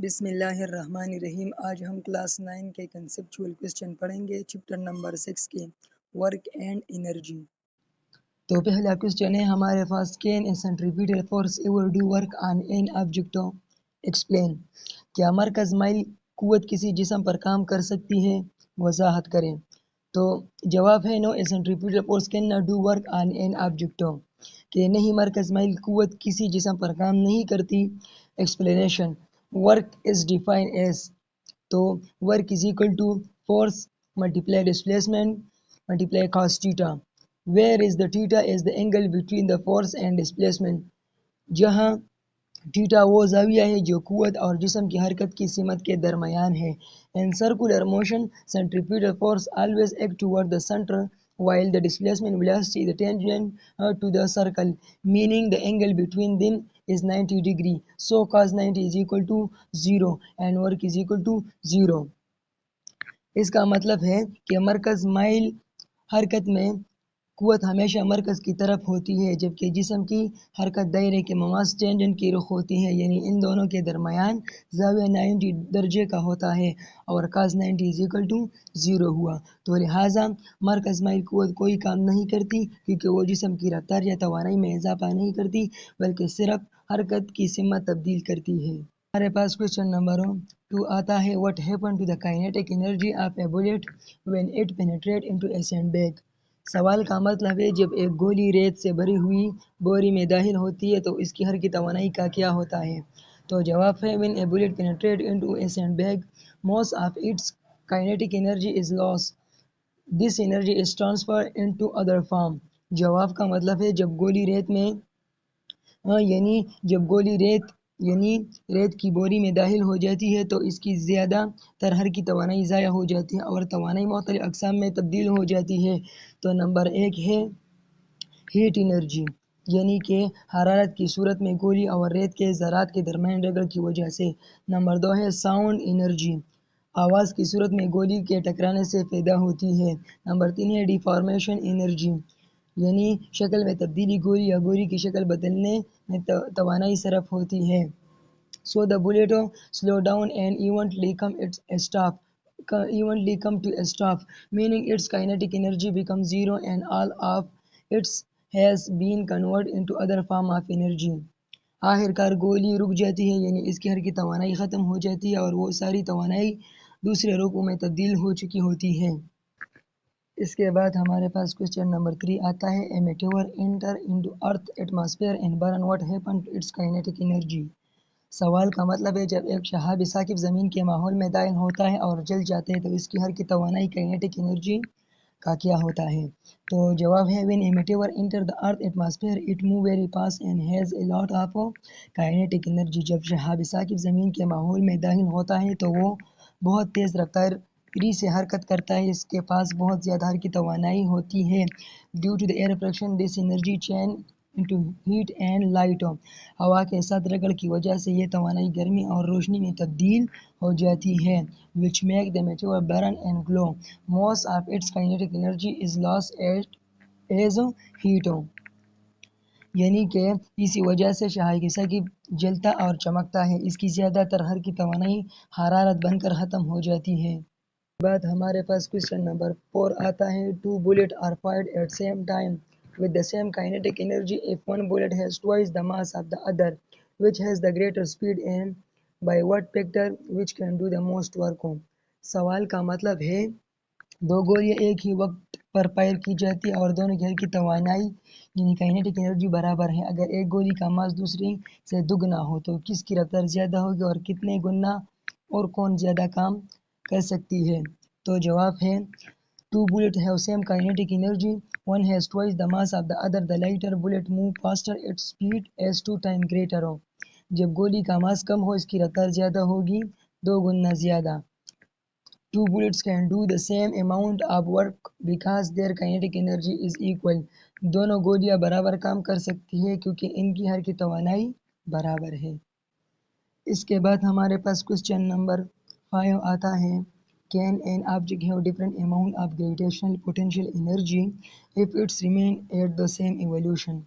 بسم اللہ الرحمن الرحیم۔ آج ہم کلاس 9 کے کنسیپچول کوسچن پڑھیں گے چپٹر نمبر 6 کے ورک اینڈ انرجی۔ تو پہلا کوسچن ہے ہمارے پاس، can a centripetal force ever do work on an object? Explain. کیا مرکز میل قوت کسی جسم پر کام کر سکتی ہے؟ وضاحت کریں۔ تو جواب ہے no, a centripetal force can not do work on an object, کہ نہیں، مرکز میل قوت کسی جسم پر کام نہیں کرتی۔ Explanation, work is defined as، تو work is equal to force multiply displacement multiply cos theta, where is the theta is the angle between the force and displacement، جہاں تھیٹا وہ زاویہ ہے جو قوت اور جسم کی حرکت کی سمت کے درمیان ہے۔ In circular motion, centripetal force always act toward the center, while the displacement velocity is tangent to the circle, meaning the angle between them is 90 degree. So cos 90 is equal to 0 and work is equal to 0. اس کا مطلب ہے کہ مرکز مائل حرکت میں قوت ہمیشہ مرکز کی طرف ہوتی ہے، جبکہ جسم کی حرکت دائرے کے مماثل ٹینجنٹ کی رخ ہوتی ہے، یعنی ان دونوں کے درمیان زاویہ 90 درجے کا ہوتا ہے، اور cos 90 is equal to 0 ہوا۔ تو لہٰذا مرکز مائل قوت کوئی کام نہیں کرتی، کیونکہ وہ جسم کی رفتار یا توانائی میں اضافہ نہیں کرتی، بلکہ صرف حرکت کی سمت تبدیل کرتی ہے۔ ہمارے پاس کوسچن نمبر 2 آتا ہے، what happened to the kinetic energy of a bullet when it penetrated into a sandbag؟ سوال کا مطلب ہے، جب ایک گولی ریت سے بھری ہوئی بوری میں داخل ہوتی ہے تو اس کی حرکتی توانائی کا کیا ہوتا ہے؟ تو جواب ہے، when a bullet penetrates into a sandbag, most of its kinetic energy is lost. This energy is transferred into other form. جواب کا مطلب ہے، جب گولی ریت میں ریت کی بوری میں داخل ہو جاتی ہے تو اس کی زیادہ تر حرکتی توانائی ضائع ہو جاتی ہے اور توانائی مختلف اقسام میں تبدیل ہو جاتی ہے۔ تو نمبر 1 ہے ہیٹ انرجی، یعنی کہ حرارت کی صورت میں گولی اور ریت کے ذرات کے درمیان رگڑ کی وجہ سے۔ نمبر 2 ہے ساؤنڈ انرجی، آواز کی صورت میں گولی کے ٹکرانے سے پیدا ہوتی ہے۔ نمبر 3 ہے ڈیفارمیشن انرجی، یعنی شکل میں تبدیلی، گولی یا گولی کی شکل بدلنے میں توانائی صرف ہوتی ہے۔ So the bullet slow down and eventually come to a stop, meaning its kinetic energy becomes 0 and all of its has been converted into other form of energy. آخر کار گولی رک جاتی ہے، یعنی اس کی حرکتی توانائی ختم ہو جاتی ہے اور وہ ساری توانائی دوسرے روپوں میں تبدیل ہو چکی ہوتی ہے۔ اس کے بعد ہمارے پاس کوسچن نمبر 3 آتا ہے، a meteor enter into earth atmosphere and burn, what happened to its kinetic energy؟ سوال کا مطلب ہے، جب ایک شہاب ثاقب زمین کے ماحول میں داخل ہوتا ہے اور جل جاتا ہے تو اس کی حرکتی توانائی کائنیٹک انرجی کا کیا ہوتا ہے؟ تو جواب ہے، when a meteor enter the earth atmosphere it move very fast and has a lot of kinetic energy۔ جب شہاب ثاقب زمین کے ماحول میں داخل ہوتا ہے تو وہ بہت تیز رفتاری سے حرکت کرتا ہے، اس کے پاس بہت زیادہ حرکتی توانائی ہوتی ہے۔ due to the air friction this energy change into heat and light، ہوا کے ساتھ رگڑ کی وجہ سے یہ توانائی گرمی اور روشنی میں تبدیل ہو جاتی ہے، which make the meteor burn and glow. Most of its kinetic energy is lost as heat، یعنی کہ اسی وجہ سے شہاب ثاقب جلتا اور چمکتا ہے، اس کی زیادہ تر حرکتی توانائی حرارت بن کر ختم ہو جاتی ہے۔ بعد ہمارے پاس کوسچن نمبر 4 آتا ہے، two bullets are fired at same time with the same kinetic energy if one bullet has twice the mass of the other, which has the greater speed and by what factor which can do the most work؟ سوال کا مطلب ہے، دو گولیاں ایک ہی وقت پر fire کی جاتی ہے اور دونوں کی حرکتی توانائی یعنی کائنیٹک انرجی برابر ہے۔ اگر ایک گولی کا ماس دوسری سے دگنا ہو تو کس کی رفتار زیادہ ہوگی اور کتنے گنا اور کون زیادہ کام کر سکتی ہے؟ تو جواب ہے، two bullets have same kinetic energy, one has twice the mass of the other, the lighter bullet move faster, its speed is 2 times greater۔ جب گولی کا ماس کم ہو اس کی رفتار زیادہ ہوگی، 2 گنا زیادہ۔ Two bullets can do the same amount of work because their kinetic energy is equal۔ دونوں گولیاں برابر کام کر سکتی ہیں کیونکہ ان کی حرکتی توانائی برابر ہے۔ اس کے بعد ہمارے پاس کوسچن نمبر 5 آتا ہے، Can an object have different amount of gravitational potential energy if it's remain at the same evolution?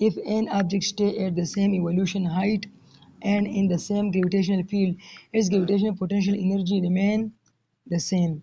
If an object stay at the same evolution height and in the same gravitational field, its gravitational potential energy remain the same.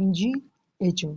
mgh.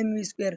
mv².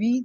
v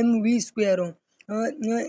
mv²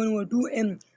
1/2 m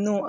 9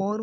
4